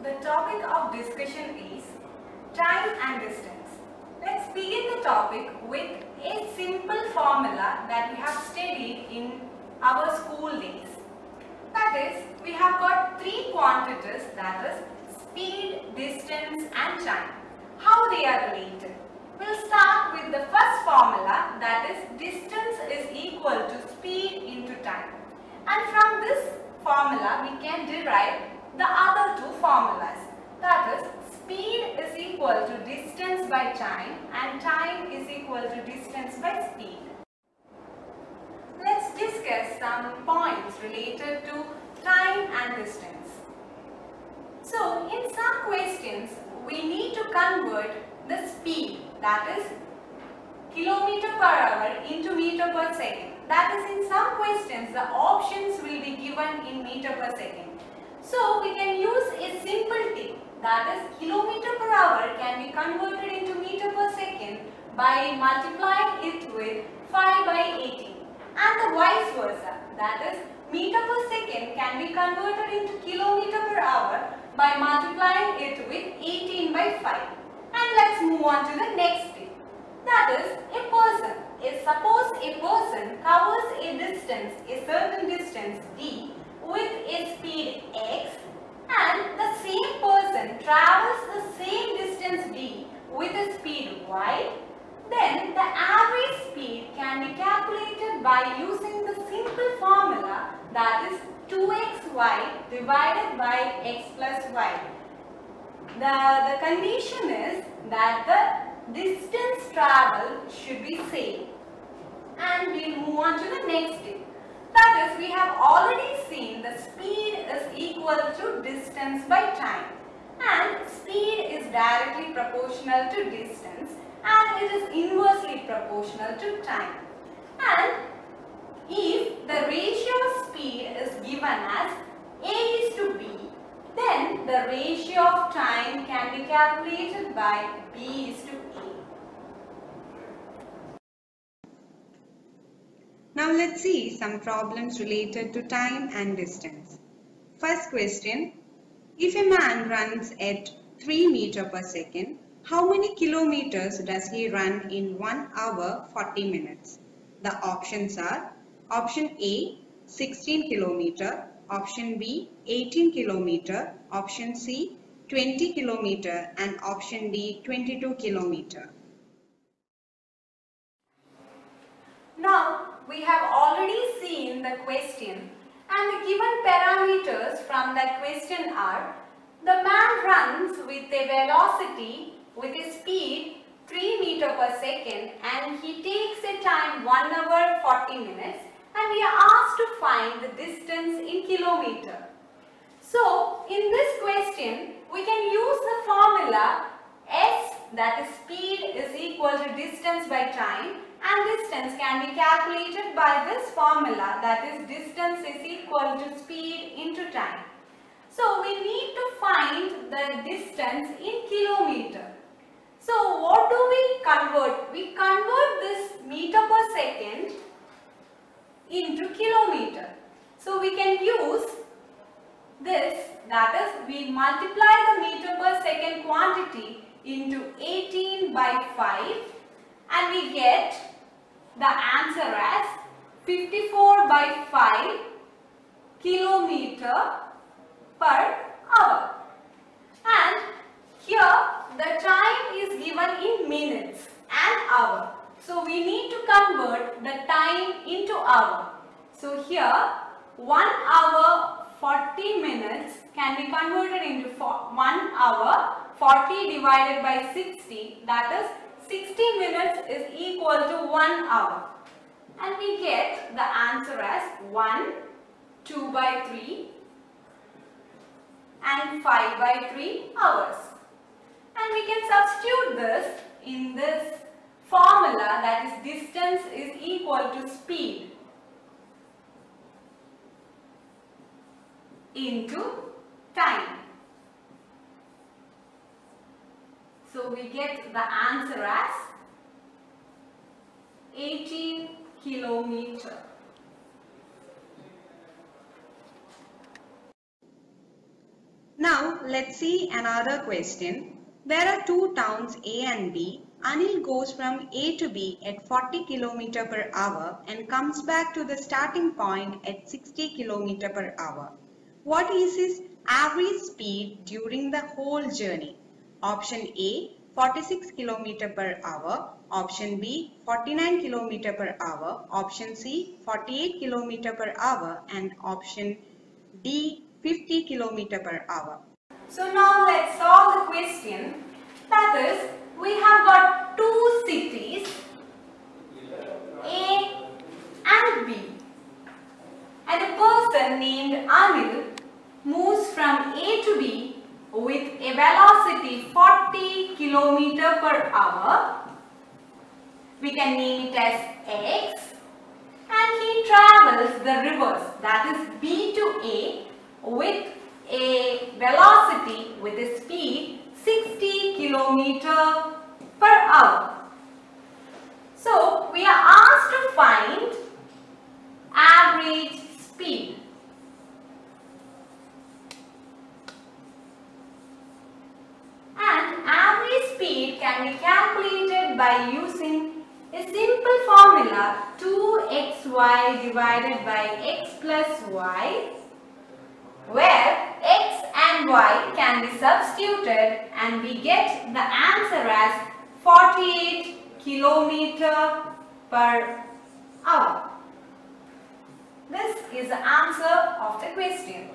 the topic of discussion is time and distance. Let's begin the topic with a simple formula that we have studied in our school days. That is, we have got three quantities, that is speed, distance and time. How they are related? We'll start with the first formula, that is distance is equal to speed into time. And from this formula we can derive the other two formulas, that is speed is equal to distance by time and time is equal to distance by speed. Let's discuss some points related to time and distance. So in some questions we need to convert the speed, that is kilometer per hour, into meter per second. That is, in some questions the options will be given in meter per second. So we can use a simple tip, that is kilometer per hour can be converted into meter per second by multiplying it with 5 by 18, and the vice versa, that is meter per second can be converted into kilometer per hour by multiplying it with 18 by 5. And let's move on to the next tip, that is a person. Suppose a person covers a distance, a certain distance d with a speed x, and the same person travels the same distance d with a speed y, then the average speed can be calculated by using the simple formula, that is 2xy divided by x plus y. The condition is that the distance travelled should be same. And we'll move on to the next tip. That is, we have already seen the speed is equal to distance by time, and speed is directly proportional to distance and it is inversely proportional to time. And if the ratio of speed is given as A is to B, then the ratio of time can be calculated by B is to A. Now let's see some problems related to time and distance. First question, if a man runs at 3 meters per second, how many kilometers does he run in 1 hour 40 minutes? The options are option A 16 kilometer, option B 18 kilometer, option C 20 kilometer and option D 22 kilometer. Now we have already seen the question, and the given parameters from that question are: the man runs with a velocity, with a speed 3 meters per second, and he takes a time 1 hour 40 minutes, and we are asked to find the distance in kilometer. So in this question we can use the formula S, that is speed is equal to distance by time, and distance can be calculated by this formula, that is distance is equal to speed into time. So we need to find the distance in kilometer. So what do we convert? We convert this meter per second into kilometer. So we can use this, that is we multiply the meter per second quantity into 18 by 5 and we get the answer as 54 by 5 kilometer per hour. And here the time is given in minutes and hour. So we need to convert the time into hour. So here 1 hour 40 minutes can be converted into 1 hour 40 divided by 60, that is 60 minutes is equal to 1 hour, and we get the answer as 1, 2 by 3 and 5 by 3 hours. And we can substitute this in this formula, that is distance is equal to speed into time. So we get the answer as 18 kilometer. Now let's see another question. There are two towns A and B. Anil goes from A to B at 40 km per hour and comes back to the starting point at 60 km per hour. What is his average speed during the whole journey? Option A 46 km per hour, option B 49 km per hour, option C 48 km per hour, and option D 50 km per hour. So now let's solve the question. That is, we have got two cities, A and B. And a person named Anil moves from A to B with a velocity 40 km per hour. We can name it as X. And he travels the reverse, that is B to A, with a velocity, with a speed 60 km per hour. So we are asked to find average speed. And average speed can be calculated by using a simple formula 2xy divided by x plus y, where x and y can be substituted and we get the answer as 48 km per hour. This is the answer of the question.